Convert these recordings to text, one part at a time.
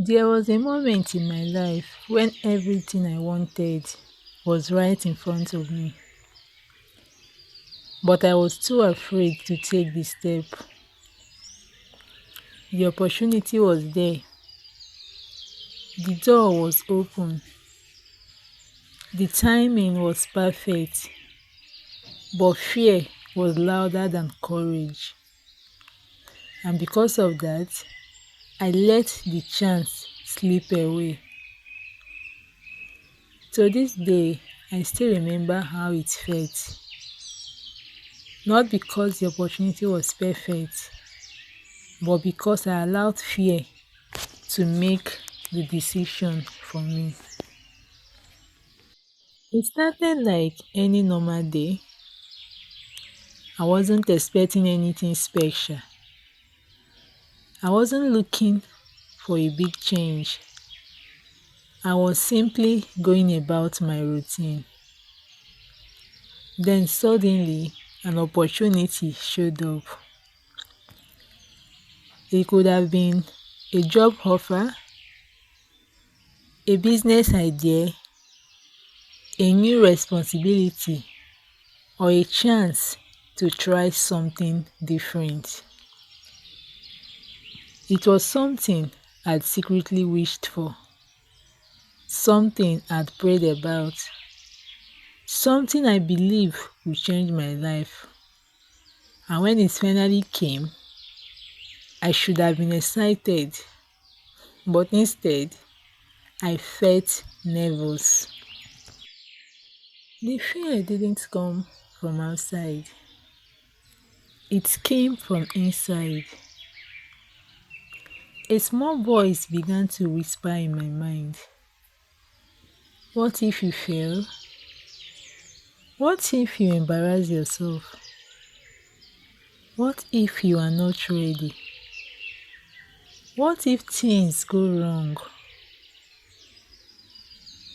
There was a moment in my life when everything I wanted was right in front of me, but I was too afraid to take the step. The opportunity was there, the door was open, the timing was perfect, but fear was louder than courage. And because of that, I let the chance slip away. To this day, I still remember how it felt. Not because the opportunity was perfect, but because I allowed fear to make the decision for me. It started like any normal day. I wasn't expecting anything special. I wasn't looking for a big change. I was simply going about my routine. Then suddenly, an opportunity showed up. It could have been a job offer, a business idea, a new responsibility, or a chance to try something different. It was something I'd secretly wished for, something I'd prayed about, something I believe would change my life. And when it finally came, I should have been excited, but instead, I felt nervous. The fear didn't come from outside, it came from inside. A small voice began to whisper in my mind, what if you fail? What if you embarrass yourself? What if you are not ready? What if things go wrong?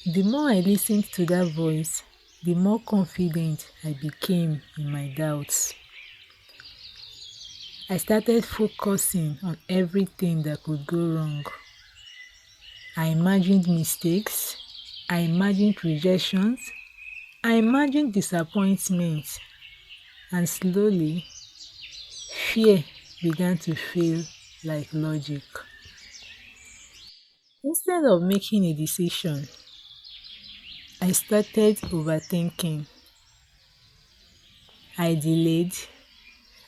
The more I listened to that voice, the more confident I became in my doubts. I started focusing on everything that could go wrong. I imagined mistakes, I imagined rejections, I imagined disappointment, and slowly fear began to feel like logic. Instead of making a decision, I started overthinking. I delayed,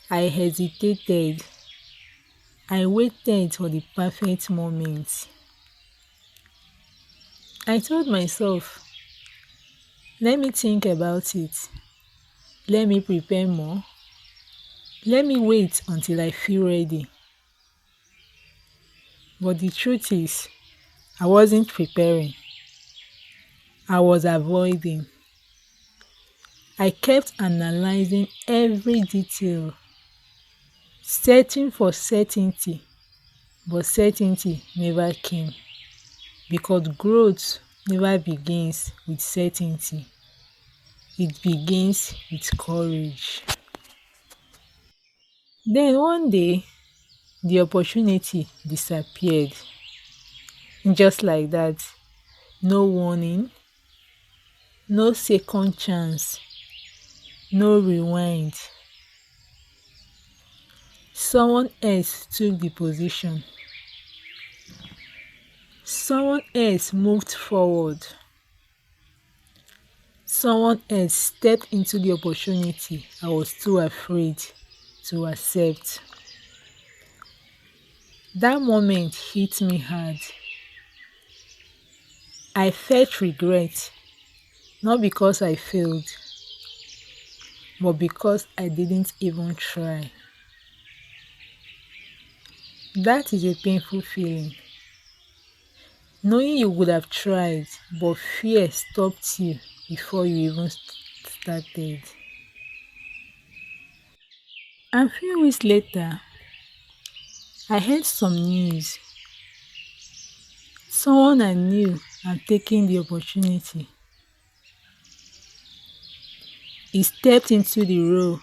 I hesitated, I waited for the perfect moment. I told myself, let me think about it, let me prepare more, let me wait until I feel ready. But the truth is, I wasn't preparing, I was avoiding. I kept analyzing every detail, searching for certainty, but certainty never came because growth never begins with certainty, it begins with courage. Then one day, the opportunity disappeared just like that. No warning, no second chance, no rewind. Someone else took the position. Someone else moved forward. Someone else stepped into the opportunity I was too afraid to accept. That moment hit me hard. I felt regret, not because I failed, but because I didn't even try. That is a painful feeling. Knowing you would have tried, but fear stopped you before you even started. A few weeks later, I heard some news. Someone I knew had taken the opportunity. He stepped into the role.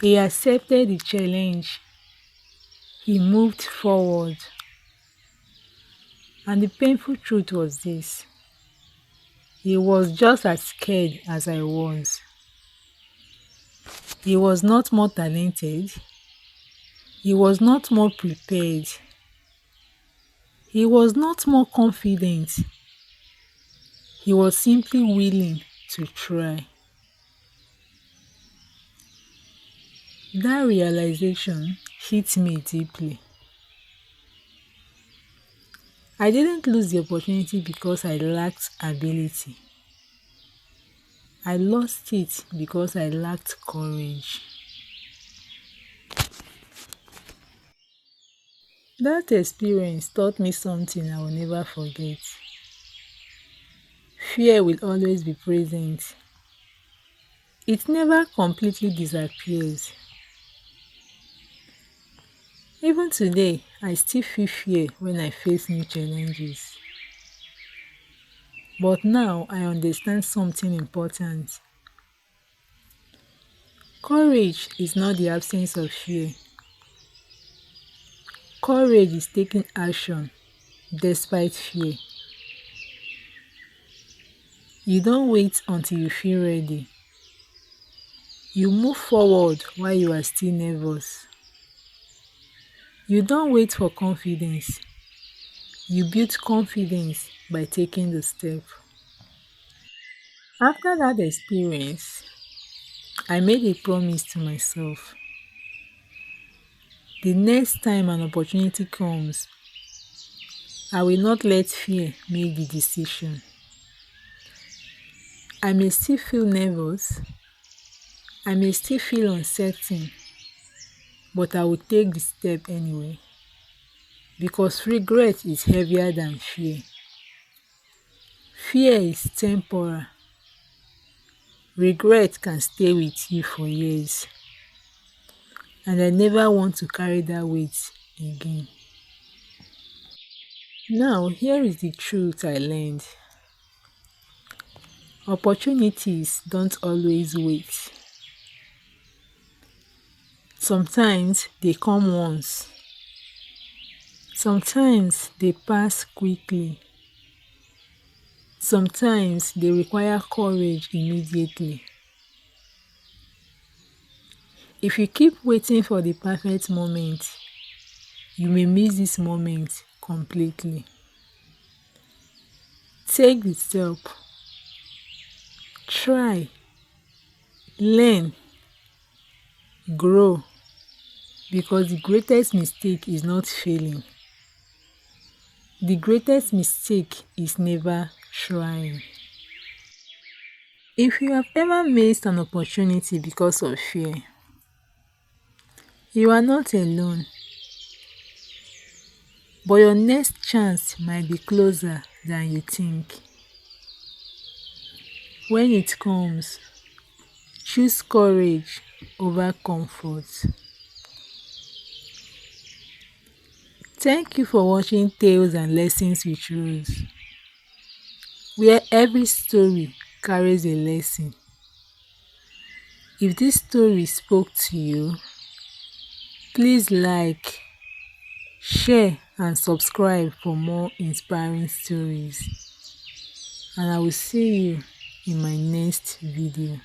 He accepted the challenge. He moved forward. And the painful truth was this: he was just as scared as I was. He was not more talented. He was not more prepared. He was not more confident. He was simply willing to try. That realization hit me deeply. I didn't lose the opportunity because I lacked ability. I lost it because I lacked courage. That experience taught me something I will never forget. Fear will always be present. It never completely disappears. Even today, I still feel fear when I face new challenges. But now I understand something important. Courage is not the absence of fear. Courage is taking action despite fear. You don't wait until you feel ready. You move forward while you are still nervous. You don't wait for confidence. You build confidence by taking the step. After that experience, I made a promise to myself. The next time an opportunity comes, I will not let fear make the decision. I may still feel nervous. I may still feel uncertain, but I will take the step anyway. Because regret is heavier than fear. Fear is temporal. Regret can stay with you for years. And I never want to carry that weight again. Now, here is the truth I learned. Opportunities don't always wait. Sometimes they come once. Sometimes they pass quickly. Sometimes they require courage immediately. If you keep waiting for the perfect moment, you may miss this moment completely. Take the step. Try. Learn. Grow. Because the greatest mistake is not failing. The greatest mistake is never trying. If you have ever missed an opportunity because of fear, you are not alone, but your next chance might be closer than you think. When it comes, choose courage over comfort. Thank you for watching Tales and Lessons with Rose, where every story carries a lesson. If this story spoke to you, please like, share and subscribe for more inspiring stories. And I will see you in my next video.